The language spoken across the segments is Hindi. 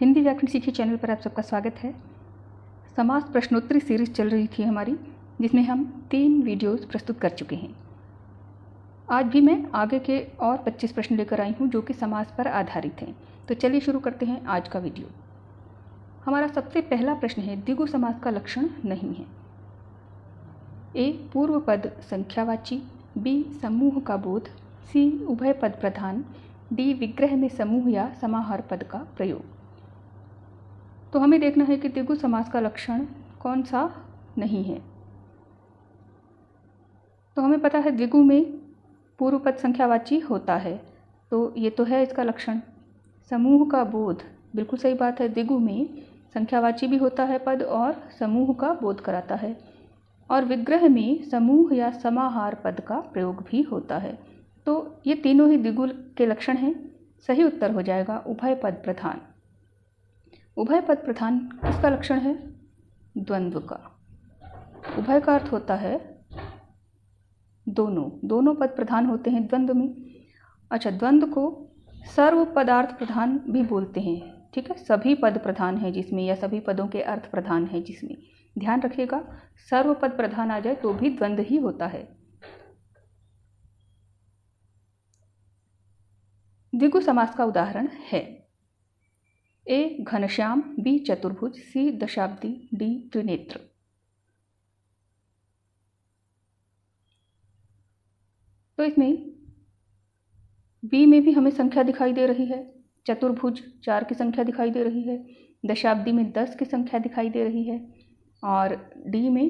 हिंदी व्याकरण सीखिए चैनल पर आप सबका स्वागत है। समास प्रश्नोत्तरी सीरीज चल रही थी हमारी, जिसमें हम 3 वीडियोस प्रस्तुत कर चुके हैं। आज भी मैं आगे के और 25 प्रश्न लेकर आई हूँ जो कि समास पर आधारित हैं। तो चलिए शुरू करते हैं आज का वीडियो। हमारा सबसे पहला प्रश्न है, द्विगु समास का लक्षण नहीं है। ए पूर्व पद संख्यावाची, बी समूह का बोध, सी उभय पद प्रधान, डी विग्रह में समूह या समाहार पद का प्रयोग। तो हमें देखना है कि द्विगु समास का लक्षण कौन सा नहीं है। तो हमें पता है द्विगु में पूर्व पद संख्यावाची होता है, तो ये तो है इसका लक्षण। समूह का बोध, बिल्कुल सही बात है, द्विगु में संख्यावाची भी होता है पद और समूह का बोध कराता है। और विग्रह में समूह या समाहार पद का प्रयोग भी होता है। तो ये तीनों ही द्विगु के लक्षण हैं। सही उत्तर हो जाएगा उभय पद प्रधान। उभय पद प्रधान किसका लक्षण है? द्वंद्व का। उभय का अर्थ होता है दोनों पद प्रधान होते हैं द्वंद्व में। अच्छा, द्वंद्व को सर्व पदार्थ प्रधान भी बोलते हैं, ठीक है। सभी पद प्रधान है जिसमें, या सभी पदों के अर्थ प्रधान है जिसमें। ध्यान रखिएगा, सर्व पद प्रधान आ जाए तो भी द्वंद्व ही होता है। द्विगु समास का उदाहरण है ए घनश्याम, बी चतुर्भुज, सी दशाब्दी, डी त्रिनेत्र। तो इसमें बी में भी हमें संख्या दिखाई दे रही है। चतुर्भुज 4 की संख्या दिखाई दे रही है, दशाब्दी में 10 की संख्या दिखाई दे रही है, और डी में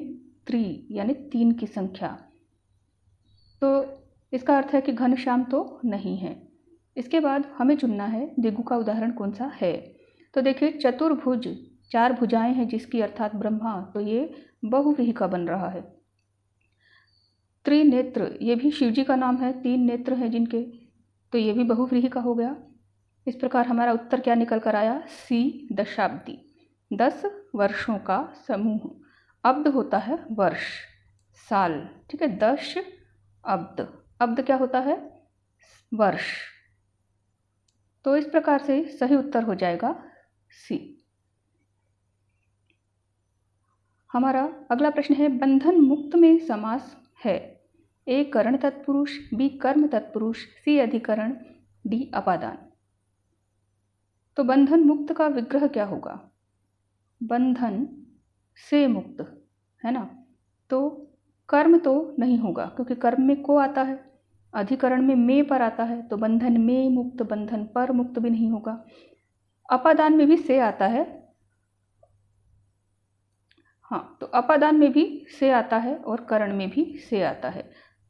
यानी 3 की संख्या। तो इसका अर्थ है कि घनश्याम तो नहीं है। इसके बाद हमें चुनना है द्विगु का उदाहरण कौन सा है। तो देखिए, चतुर्भुज 4 भुजाएं हैं जिसकी, अर्थात ब्रह्मा, तो ये बहुव्रीहि का बन रहा है। त्रिनेत्र, ये भी शिव जी का नाम है, 3 नेत्र हैं जिनके, तो ये भी बहुव्रीहि का हो गया। इस प्रकार हमारा उत्तर क्या निकल कर आया? सी दशाब्दी, 10 वर्षों का समूह। अब्द होता है वर्ष, साल, ठीक है। 10 अब्द, अब्द क्या होता है? वर्ष। तो इस प्रकार से सही उत्तर हो जाएगा सी। हमारा अगला प्रश्न है, बंधन मुक्त में समास है। ए करण तत्पुरुष, बी कर्म तत्पुरुष, सी अधिकरण, डी अपादान। तो बंधन मुक्त का विग्रह क्या होगा? बंधन से मुक्त, है ना। तो कर्म तो नहीं होगा क्योंकि कर्म में को आता है, अधिकरण में पर आता है, तो बंधन में मुक्त, बंधन पर मुक्त भी नहीं होगा। अपादान में भी से आता है, हाँ, तो अपादान में भी से आता है और करण में भी से आता है।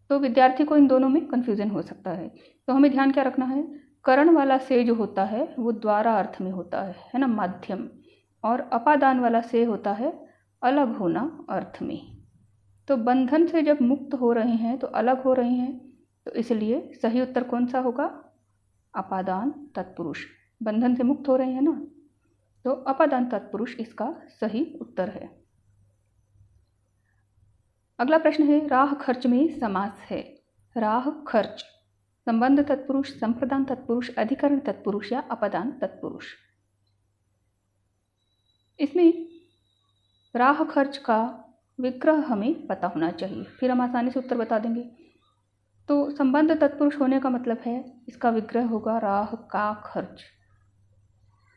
तो विद्यार्थी को इन दोनों में कन्फ्यूजन हो सकता है। तो हमें ध्यान क्या रखना है, करण वाला से जो होता है वो द्वारा अर्थ में होता है ना, माध्यम। और अपादान वाला से होता है अलग होना अर्थ में। तो बंधन से जब मुक्त हो रहे हैं तो अलग हो रहे हैं, तो इसलिए सही उत्तर कौन सा होगा? अपादान तत्पुरुष। बंधन से मुक्त हो रहे हैं ना, तो अपादान तत्पुरुष इसका सही उत्तर है। अगला प्रश्न है, राह खर्च में समास है। राह खर्च संबंध तत्पुरुष, संप्रदान तत्पुरुष, अधिकरण तत्पुरुष या अपादान तत्पुरुष। इसमें राह खर्च का विग्रह हमें पता होना चाहिए, फिर हम आसानी से उत्तर बता देंगे। तो संबंध तत्पुरुष होने का मतलब है इसका विग्रह होगा राह का खर्च।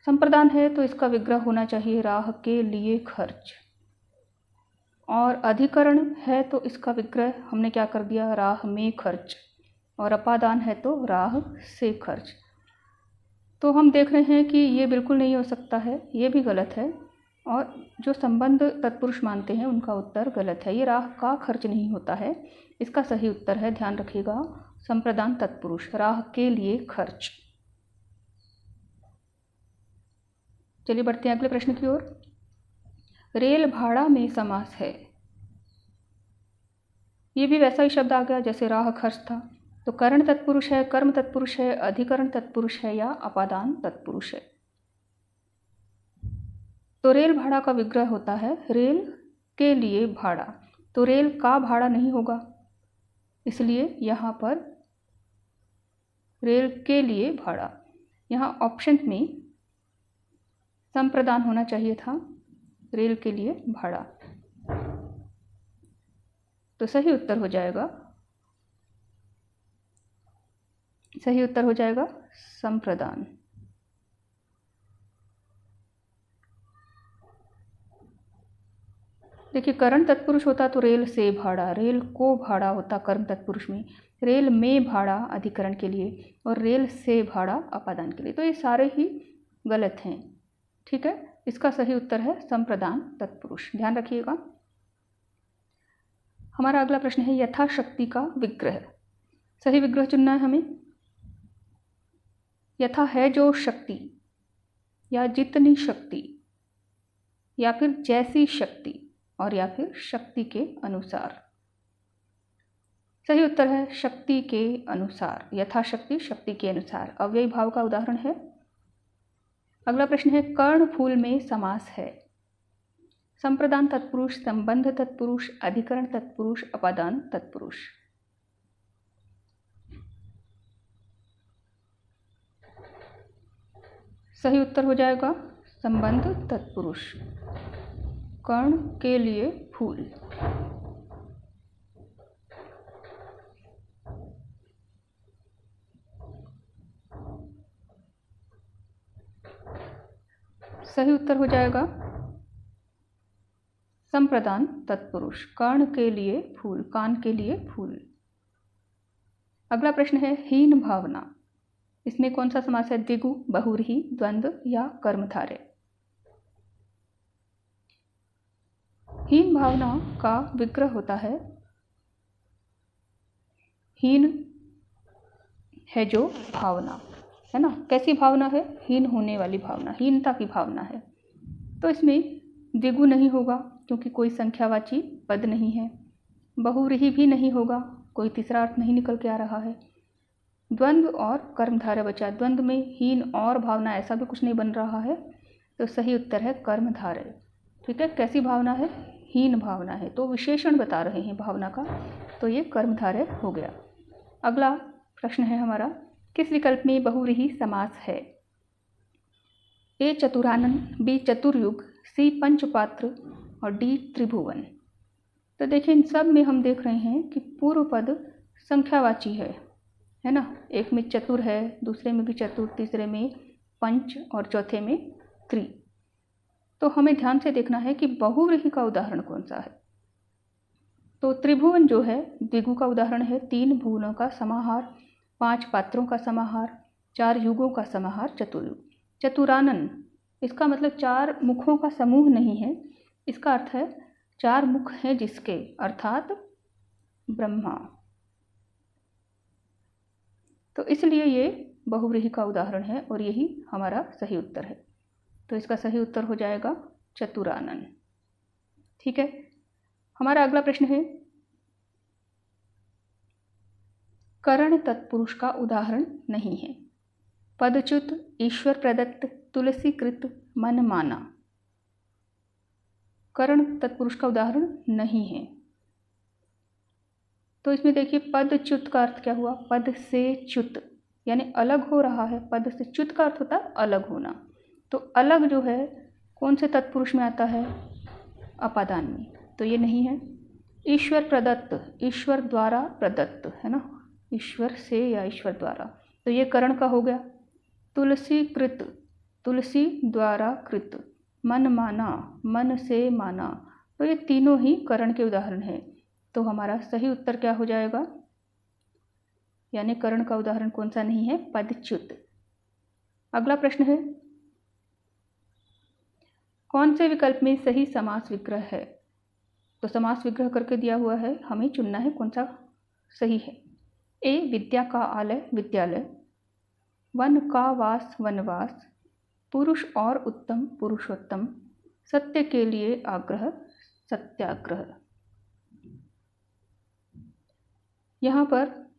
संप्रदान है तो इसका विग्रह होना चाहिए राह के लिए खर्च। और अधिकरण है तो इसका विग्रह हमने क्या कर दिया? राह में खर्च। और अपादान है तो राह से खर्च। तो हम देख रहे हैं कि ये बिल्कुल नहीं हो सकता है, ये भी गलत है। और जो संबंध तत्पुरुष मानते हैं उनका उत्तर गलत है। ये राह का खर्च नहीं होता है, इसका सही उत्तर है, ध्यान रखिएगा, संप्रदान तत्पुरुष, राह के लिए खर्च। चलिए बढ़ते हैं अगले प्रश्न की ओर। रेल भाड़ा में समास है। ये भी वैसा ही शब्द आ गया जैसे राह खर्च था। तो करण तत्पुरुष है, कर्म तत्पुरुष है, अधिकरण तत्पुरुष है या अपादान तत्पुरुष है। तो रेल भाड़ा का विग्रह होता है रेल के लिए भाड़ा। तो रेल का भाड़ा नहीं होगा, इसलिए यहाँ पर रेल के लिए भाड़ा। यहाँ ऑप्शन में संप्रदान होना चाहिए था, रेल के लिए भाड़ा। तो सही उत्तर हो जाएगा संप्रदान। देखिए, करण तत्पुरुष होता तो रेल से भाड़ा, रेल को भाड़ा होता कर्म तत्पुरुष में, रेल में भाड़ा अधिकरण के लिए, और रेल से भाड़ा अपादान के लिए। तो ये सारे ही गलत हैं। ठीक है, इसका सही उत्तर है संप्रदान तत्पुरुष, ध्यान रखिएगा। हमारा अगला प्रश्न है यथाशक्ति का विग्रह। सही विग्रह चुनना है हमें। यथा है जो शक्ति, या जितनी शक्ति, या फिर जैसी शक्ति, और या फिर शक्ति के अनुसार। सही उत्तर है शक्ति के अनुसार, यथाशक्ति शक्ति के अनुसार। अव्ययी भाव का उदाहरण है। अगला प्रश्न है कर्ण फूल में समास है। संप्रदान तत्पुरुष, संबंध तत्पुरुष, अधिकरण तत्पुरुष, अपादान तत्पुरुष। सही उत्तर हो जाएगा संबंध तत्पुरुष। कर्ण के लिए फूल। सही उत्तर हो जाएगा संप्रदान तत्पुरुष। कर्ण के लिए फूल, कान के लिए फूल। अगला प्रश्न है हीन भावना। इसमें कौन सा समास है? द्विगु, बहुव्रीहि, द्वंद्व या कर्मधारय। हीन भावना का विग्रह होता है हीन है जो भावना, है ना। कैसी भावना है? हीन होने वाली भावना, हीनता की भावना है। तो इसमें द्विगु नहीं होगा क्योंकि कोई संख्यावाची पद नहीं है। बहुव्रीहि भी नहीं होगा, कोई तीसरा अर्थ नहीं निकल के आ रहा है। द्वंद्व और कर्मधारय बचा। द्वंद्व में हीन और भावना ऐसा भी कुछ नहीं बन रहा है, तो सही उत्तर है कर्मधारय। ठीक है, कैसी भावना है? हीन भावना है। तो विशेषण बता रहे हैं भावना का, तो ये कर्मधारय हो गया। अगला प्रश्न है हमारा, किस विकल्प में बहुव्रीहि समास है? ए चतुरानन, बी चतुर्युग, सी पंचपात्र और डी त्रिभुवन। तो देखिए, इन सब में हम देख रहे हैं कि पूर्व पद संख्यावाची है ना। एक में चतुर है, दूसरे में भी चतुर, तीसरे में पंच और चौथे में त्रि। तो हमें ध्यान से देखना है कि बहुव्रीहि का उदाहरण कौन सा है। तो त्रिभुवन जो है द्विगु का उदाहरण है। 3 भुवनों का समाहार, 5 पात्रों का समाहार, 4 युगों का समाहार चतुर्युग। चतुरानन, इसका मतलब 4 मुखों का समूह नहीं है, इसका अर्थ है 4 मुख हैं जिसके, अर्थात ब्रह्मा। तो इसलिए ये बहुव्रीहि का उदाहरण है और यही हमारा सही उत्तर है। तो इसका सही उत्तर हो जाएगा चतुरानन। ठीक है, हमारा अगला प्रश्न है करण तत्पुरुष का उदाहरण नहीं है। पदच्युत, ईश्वर प्रदत्त, तुलसीकृत, मनमाना। करण तत्पुरुष का उदाहरण नहीं है। तो इसमें देखिए, पदच्युत का अर्थ क्या हुआ? पद से च्युत, यानी अलग हो रहा है। पद से च्युत का अर्थ होता है अलग होना। तो अलग जो है कौन से तत्पुरुष में आता है? अपादान में, तो ये नहीं है। ईश्वर प्रदत्त, ईश्वर द्वारा प्रदत्त, है ना, ईश्वर से या ईश्वर द्वारा, तो ये करण का हो गया। तुलसी कृत, तुलसी द्वारा कृत। मन माना, मन से माना। तो ये तीनों ही करण के उदाहरण हैं। तो हमारा सही उत्तर क्या हो जाएगा? यानी करण का उदाहरण कौन सा नहीं है? पदच्युत। अगला प्रश्न है कौन से विकल्प में सही समास विग्रह है? तो समास विग्रह करके दिया हुआ है, हमें चुनना है कौन सा सही है। ए विद्या का आलय विद्यालय, वन का वास वनवास, पुरुष और उत्तम पुरुषोत्तम, सत्य के लिए आग्रह सत्याग्रह। यहाँ पर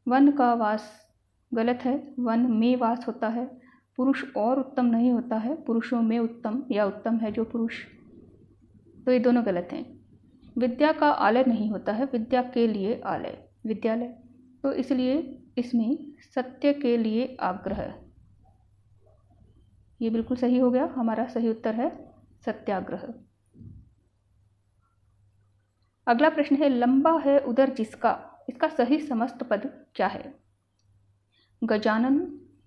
वन का वास गलत है, वन में वास होता है। पुरुष और उत्तम नहीं होता है, पुरुषों में उत्तम या उत्तम है जो पुरुष, तो ये दोनों गलत हैं। विद्या का आलय नहीं होता है, विद्या के लिए आलय विद्यालय, तो इसलिए इसमें सत्य के लिए आग्रह ये बिल्कुल सही हो गया। हमारा सही उत्तर है सत्याग्रह। अगला प्रश्न है लंबा है उदर जिसका, इसका सही समस्त पद क्या है? गजानन,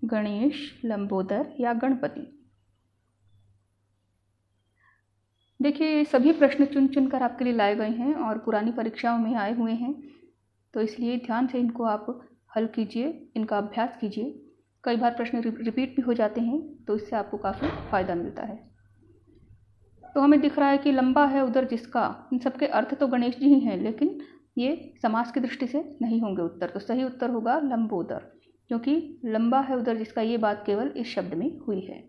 गणेश, लंबोदर या गणपति? देखिए सभी प्रश्न चुन चुन कर आपके लिए लाए गए हैं और पुरानी परीक्षाओं में आए हुए हैं, तो इसलिए ध्यान से इनको आप हल कीजिए, इनका अभ्यास कीजिए। कई बार प्रश्न रिपीट भी हो जाते हैं, तो इससे आपको काफ़ी फ़ायदा मिलता है। तो हमें दिख रहा है कि लंबा है उधर जिसका, इन सबके अर्थ तो गणेश जी ही हैं, लेकिन ये समास की दृष्टि से नहीं होंगे उत्तर। तो सही उत्तर होगा लंबोदर, क्योंकि लंबा है उधर जिसका ये बात केवल इस शब्द में हुई है।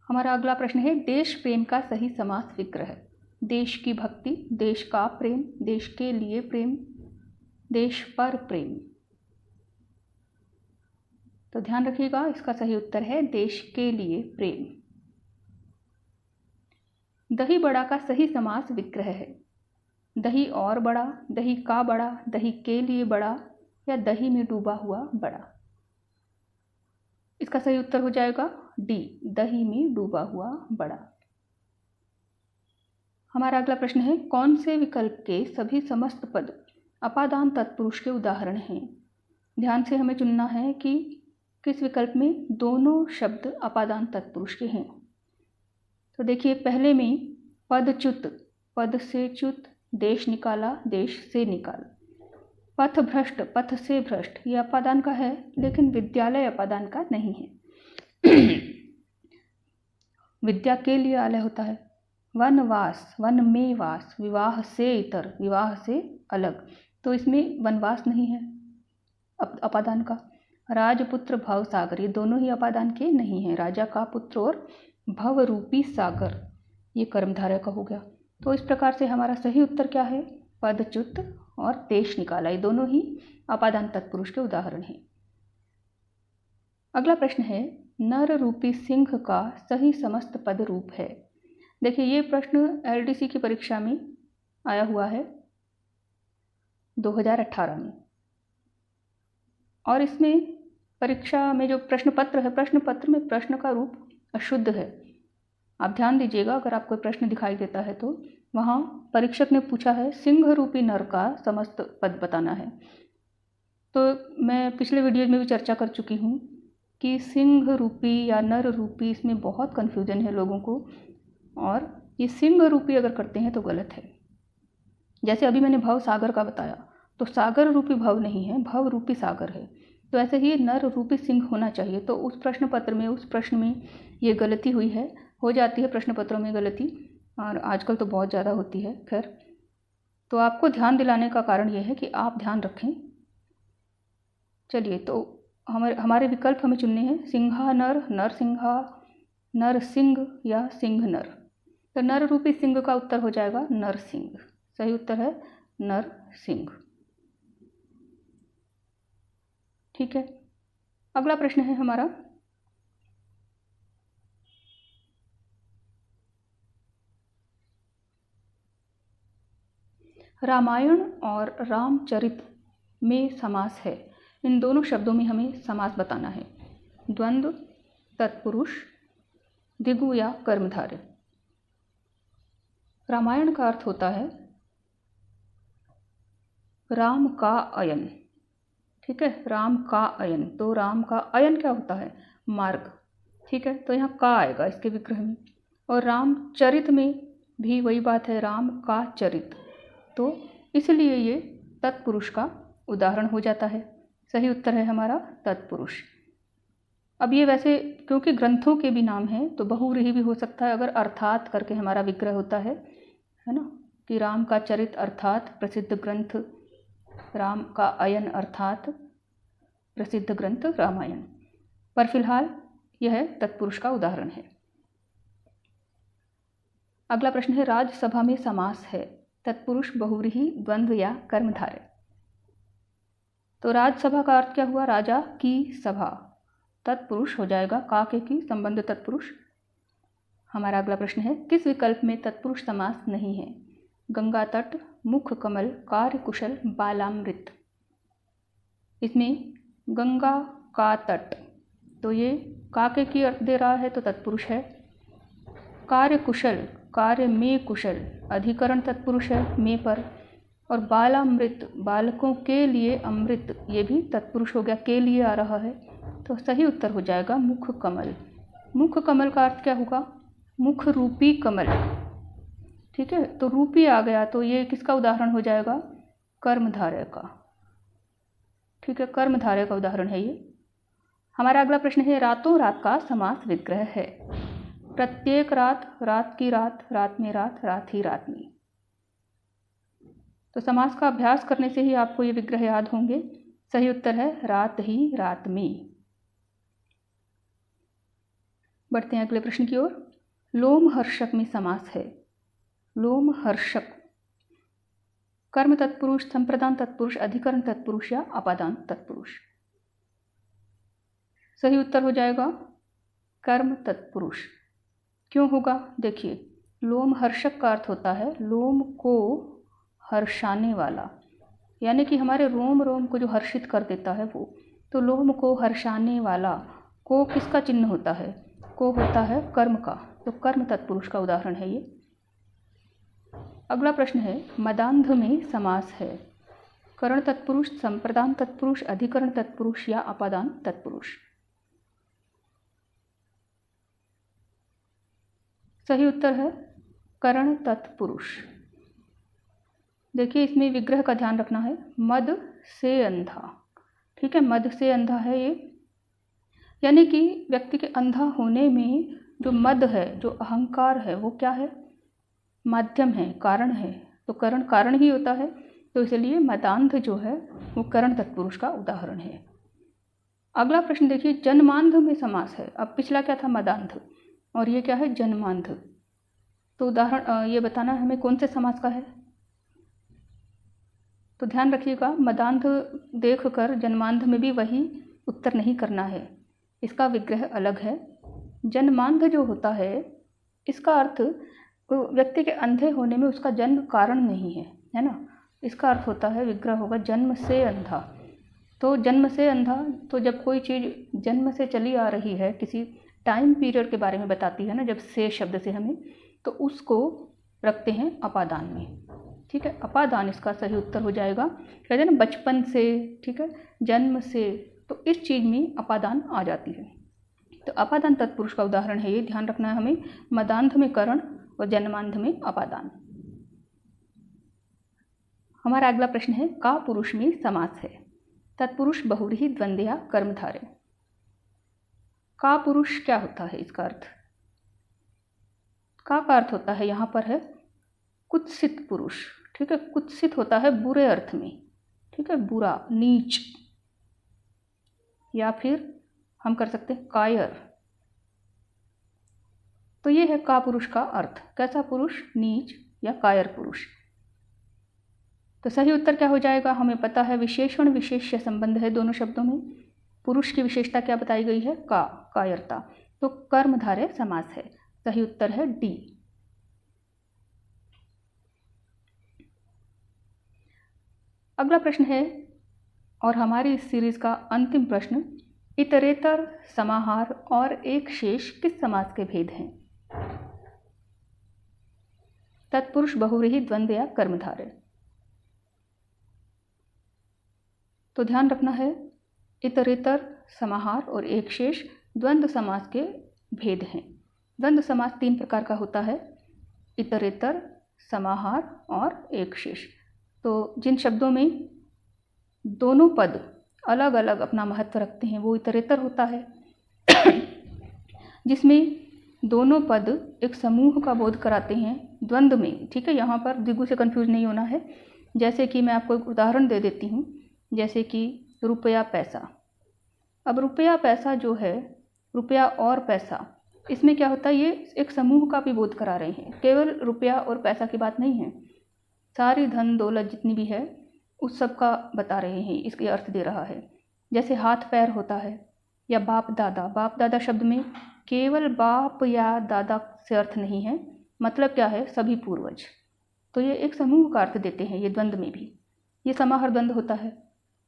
हमारा अगला प्रश्न है देश प्रेम का सही समास विग्रह। देश की भक्ति, देश का प्रेम, देश के लिए प्रेम, देश पर प्रेम। तो ध्यान रखिएगा, इसका सही उत्तर है देश के लिए प्रेम। दही बड़ा का सही समास विग्रह है। दही और बड़ा, दही का बड़ा, दही के लिए बड़ा या दही में डूबा हुआ बड़ा। इसका सही उत्तर हो जाएगा डी, दही में डूबा हुआ बड़ा। हमारा अगला प्रश्न है कौन से विकल्प के सभी समस्त पद अपादान तत्पुरुष के उदाहरण हैं? ध्यान से हमें चुनना है कि किस विकल्प में दोनों शब्द अपादान तत्पुरुष के हैं। तो देखिए पहले में पदच्युत, पद से च्युत, देश निकाला, देश से निकाला। पथ भ्रष्ट, पथ से भ्रष्ट, यह अपादान का है, लेकिन विद्यालय अपादान का नहीं है। विद्या के लिए आलय होता है। वनवास, वन में वास, विवाह से इतर, विवाह से अलग, तो इसमें वनवास नहीं है अपादान का। राजपुत्र भव सागर, ये दोनों ही अपादान के नहीं हैं। राजा का पुत्र और भव रूपी सागर, ये कर्मधारय का हो गया। तो इस प्रकार से हमारा सही उत्तर क्या है? पदच्युत और देश निकाला, ये दोनों ही अपादान तत्पुरुष के उदाहरण हैं। अगला प्रश्न है नर रूपी सिंह का सही समस्त पद रूप है। देखिए ये प्रश्न एलडीसी की परीक्षा में आया हुआ है 2018 में, और इसमें परीक्षा में जो प्रश्न पत्र है, प्रश्न पत्र में प्रश्न का रूप अशुद्ध है। आप ध्यान दीजिएगा, अगर आपको प्रश्न दिखाई देता है तो वहाँ परीक्षक ने पूछा है सिंह रूपी नर का समस्त पद बताना है। तो मैं पिछले वीडियो में भी चर्चा कर चुकी हूँ कि सिंह रूपी या नर रूपी, इसमें बहुत कन्फ्यूजन है लोगों को, और ये सिंह रूपी अगर करते हैं तो गलत है। जैसे अभी मैंने भव सागर का बताया, तो सागर रूपी भव नहीं है, भव रूपी सागर है। तो ऐसे ही नर रूपी सिंह होना चाहिए। तो उस प्रश्न पत्र में, उस प्रश्न में ये गलती हुई है। हो जाती है प्रश्न पत्रों में गलती, और आजकल तो बहुत ज़्यादा होती है। खैर, तो आपको ध्यान दिलाने का कारण ये है कि आप ध्यान रखें। चलिए, तो हमारे विकल्प हमें चुनने हैं सिंहा नर, नर सिंहा, नर सिंह या सिंह नर। तो नर रूपी सिंह का उत्तर हो जाएगा नर सिंह। सही उत्तर है नर सिंह। ठीक है, अगला प्रश्न है हमारा रामायण और रामचरित में समास है। इन दोनों शब्दों में हमें समास बताना है। द्वंद्व, तत्पुरुष, द्विगु या कर्मधारय। रामायण का अर्थ होता है राम का अयन। ठीक है, राम का अयन। तो राम का अयन क्या होता है? मार्ग। ठीक है, तो यहाँ का आएगा इसके विग्रह में। और रामचरित में भी वही बात है, राम का चरित। तो इसलिए ये तत्पुरुष का उदाहरण हो जाता है। सही उत्तर है हमारा तत्पुरुष। अब ये वैसे क्योंकि ग्रंथों के भी नाम हैं तो बहुव्रीहि भी हो सकता है अगर अर्थात करके हमारा विग्रह होता है ना, कि राम का चरित अर्थात प्रसिद्ध ग्रंथ, राम का अयन अर्थात प्रसिद्ध ग्रंथ रामायण। पर फिलहाल यह तत्पुरुष का उदाहरण है। अगला प्रश्न है राज्यसभा में समास है, तत्पुरुष, बहुव्रीहि, द्वंद्व या कर्मधारय। तो राज्यसभा का अर्थ क्या हुआ? राजा की सभा। तत्पुरुष हो जाएगा का के की संबंध तत्पुरुष। हमारा अगला प्रश्न है किस विकल्प में तत्पुरुष समास नहीं है? गंगा तट, मुख कमल, कार्य कुशल, बालामृत। इसमें गंगा का तट, तो ये काके की अर्थ दे रहा है तो तत्पुरुष है। कार्य कुशल, कार्य में कुशल, अधिकरण तत्पुरुष है में पर। और बालामृत, बालकों के लिए अमृत, ये भी तत्पुरुष हो गया, के लिए आ रहा है। तो सही उत्तर हो जाएगा मुख कमल। मुख कमल का अर्थ क्या होगा? मुख रूपी कमल। ठीक है, तो रूपी आ गया तो ये किसका उदाहरण हो जाएगा? कर्मधारय का। ठीक है, कर्मधारय का उदाहरण है ये। हमारा अगला प्रश्न है रातों रात का समास विग्रह है। प्रत्येक रात, रात की रात, रात में रात, रात ही रात में। तो समास का अभ्यास करने से ही आपको ये विग्रह याद होंगे। सही उत्तर है रात ही रात में। बढ़ते हैं अगले प्रश्न की ओर। लोमहर्षक में समास है। लोमहर्षक कर्म तत्पुरुष, संप्रदान तत्पुरुष, अधिकरण तत्पुरुष या अपादान तत्पुरुष? सही उत्तर हो जाएगा कर्म तत्पुरुष। क्यों होगा? देखिए, लोमहर्षक का अर्थ होता है लोम को हर्षाने वाला, यानी कि हमारे रोम रोम को जो हर्षित कर देता है वो। तो लोम को हर्षाने वाला, को किसका चिन्ह होता है? को होता है कर्म का, तो कर्म तत्पुरुष का उदाहरण है ये। अगला प्रश्न है मदान्ध में समास है। करण तत्पुरुष, संप्रदान तत्पुरुष, अधिकरण तत्पुरुष या अपादान तत्पुरुष? सही उत्तर है करण तत्पुरुष। देखिए, इसमें विग्रह का ध्यान रखना है। मद से अंधा, ठीक है, मद से अंधा है ये, यानी कि व्यक्ति के अंधा होने में जो मद है, जो अहंकार है, वो क्या है? माध्यम है, कारण है। तो करण कारण ही होता है, तो इसलिए मदान्ध जो है वो करण तत्पुरुष का उदाहरण है। अगला प्रश्न देखिए, जन्मांध में समास है। अब पिछला क्या था? मदान्ध, और ये क्या है? जन्मांध। तो उदाहरण ये बताना हमें कौन से समास का है। तो ध्यान रखिएगा, मदान्ध देखकर जन्मांध में भी वही उत्तर नहीं करना है, इसका विग्रह अलग है। जन्मांध जो होता है, इसका अर्थ व्यक्ति के अंधे होने में उसका जन्म कारण नहीं है, है ना। इसका अर्थ होता है, विग्रह होगा जन्म से अंधा। तो जन्म से अंधा, तो जब कोई चीज़ जन्म से चली आ रही है, किसी टाइम पीरियड के बारे में बताती है ना, जब से शब्द से हमें, तो उसको रखते हैं अपादान में। ठीक है, अपादान इसका सही उत्तर हो जाएगा। कहते हैं ना बचपन से, ठीक है, जन्म से, तो इस चीज़ में अपादान आ जाती है। तो अपादान तत्पुरुष का उदाहरण है ये, ध्यान रखना है हमें। मदान्ध में करण और जन्मांध में अपादान। हमारा अगला प्रश्न है का पुरुष में समास है। तत्पुरुष, बहुव्रीहि, द्वंद्व या कर्मधारय? का पुरुष क्या होता है? इसका अर्थ, का अर्थ होता है यहाँ पर है कुत्सित पुरुष। ठीक है, कुत्सित होता है बुरे अर्थ में, ठीक है, बुरा, नीच, या फिर हम कर सकते हैं कायर। तो ये है का पुरुष का अर्थ। कैसा पुरुष? नीच या कायर पुरुष। तो सही उत्तर क्या हो जाएगा? हमें पता है विशेषण विशेष्य संबंध है दोनों शब्दों में। पुरुष की विशेषता क्या बताई गई है? का, कायरता। तो कर्मधारय समास है। सही उत्तर है डी। अगला प्रश्न है, और हमारी इस सीरीज का अंतिम प्रश्न, इतरेतर, समाहार और एक शेष किस समास के भेद हैं? तत्पुरुष, बहुव्रीहि, द्वंद्व या कर्मधारय? तो ध्यान रखना है, इतरेतर, समाहार और एक शेष द्वंद्व समास के भेद हैं। द्वंद्व समास 3 प्रकार का होता है, इतरेतर, समाहार और एक शेष। तो जिन शब्दों में दोनों पद अलग अलग अपना महत्व रखते हैं वो इतरेतर होता है। जिसमें दोनों पद एक समूह का बोध कराते हैं द्वंद्व में। ठीक है, यहाँ पर द्विगु से कंफ्यूज नहीं होना है। जैसे कि मैं आपको एक उदाहरण दे देती हूँ, जैसे कि रुपया पैसा। अब रुपया पैसा जो है, रुपया और पैसा, इसमें क्या होता है, ये एक समूह का भी बोध करा रहे हैं। केवल रुपया और पैसा की बात नहीं है, सारी धन दौलत जितनी भी है उस सब का बता रहे हैं, इसके अर्थ दे रहा है। जैसे हाथ पैर होता है, या बाप दादा। बाप दादा शब्द में केवल बाप या दादा से अर्थ नहीं है, मतलब क्या है, सभी पूर्वज। तो ये एक समूह का अर्थ देते हैं। ये द्वंद्व में भी ये समाहार द्वंद्व होता है।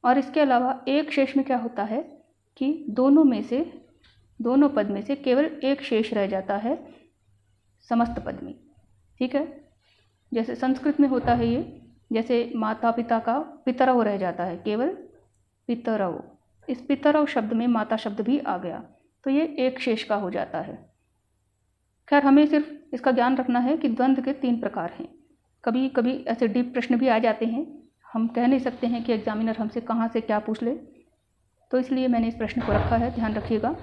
और इसके अलावा एक शेष में क्या होता है कि दोनों में से दोनों पद में से केवल एक शेष रह जाता है समस्त पद में। ठीक है, जैसे संस्कृत में होता है ये, जैसे माता पिता का पितरव रह जाता है, केवल पितरव। इस पितरव शब्द में माता शब्द भी आ गया तो ये एक शेष का हो जाता है। खैर, हमें सिर्फ इसका ज्ञान रखना है कि द्वंद्व के 3 प्रकार हैं। कभी कभी ऐसे डीप प्रश्न भी आ जाते हैं, हम कह नहीं सकते हैं कि एग्जामिनर हमसे कहाँ से क्या पूछ ले, तो इसलिए मैंने इस प्रश्न को रखा है, ध्यान रखिएगा।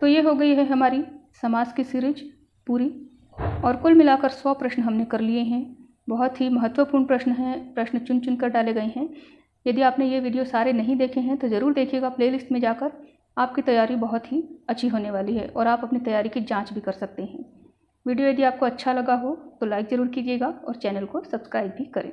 तो ये हो गई है हमारी समास की सीरीज पूरी, और कुल मिलाकर 100 प्रश्न हमने कर लिए हैं। बहुत ही महत्वपूर्ण प्रश्न हैं, प्रश्न चुन चुन कर डाले गए हैं। यदि आपने ये वीडियो सारे नहीं देखे हैं तो ज़रूर देखिएगा प्लेलिस्ट में जाकर, आपकी तैयारी बहुत ही अच्छी होने वाली है और आप अपनी तैयारी की जांच भी कर सकते हैं। वीडियो यदि आपको अच्छा लगा हो तो लाइक ज़रूर कीजिएगा और चैनल को सब्सक्राइब भी करें।